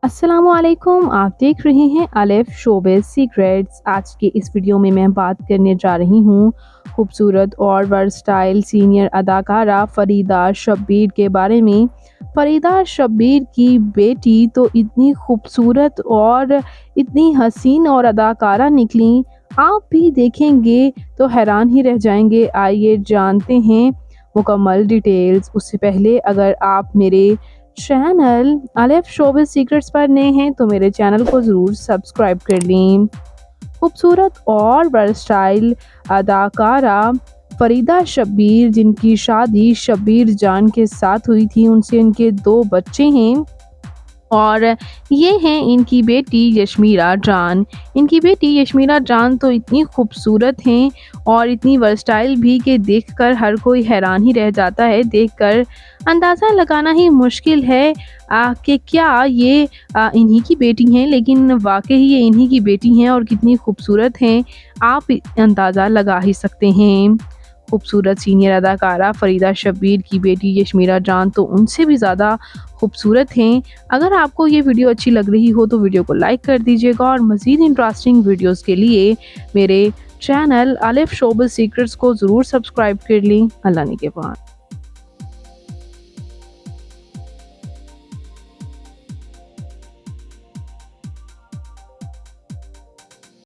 अस्सलामुअलैकुम, आप देख रहे हैं अलिफ शोबिज़ सीक्रेट्स। आज के इस वीडियो में मैं बात करने जा रही हूँ खूबसूरत और वर्सटाइल सीनियर अदाकारा फ़रीदा शब्बीर के बारे में। फ़रीदा शब्बीर की बेटी तो इतनी खूबसूरत और इतनी हसीन और अदाकारा निकली, आप भी देखेंगे तो हैरान ही रह जाएंगे। आइए जानते हैं मुकम्मल डिटेल्स। उससे पहले अगर आप मेरे चैनल अलिफ शोबिज़ सीक्रेट्स पर नए हैं तो मेरे चैनल को ज़रूर सब्सक्राइब कर लें। खूबसूरत और वर्सटाइल अदाकारा फ़रीदा शब्बीर, जिनकी शादी शब्बीर जान के साथ हुई थी, उनसे उनके 2 बच्चे हैं और ये हैं इनकी बेटी यशमीरा जान। इनकी बेटी यशमीरा जान तो इतनी खूबसूरत हैं और इतनी वर्सटाइल भी कि देखकर हर कोई हैरान ही रह जाता है। देखकर अंदाज़ा लगाना ही मुश्किल है कि क्या ये इन्हीं की बेटी हैं, लेकिन वाक़ई ये इन्हीं की बेटी हैं और कितनी खूबसूरत हैं, आप अंदाज़ा लगा ही सकते हैं। खूबसूरत सीनियर अदाकारा फ़रीदा शब्बीर की बेटी यशमीरा जान तो उनसे भी ज़्यादा खूबसूरत हैं। अगर आपको ये वीडियो अच्छी लग रही हो तो वीडियो को लाइक कर दीजिएगा और मज़ीद इंटरेस्टिंग वीडियोज़ के लिए मेरे चैनल अलिफ शोबिज़ सीक्रेट्स को ज़रूर सब्सक्राइब कर लें। अल्लाह निगहबान।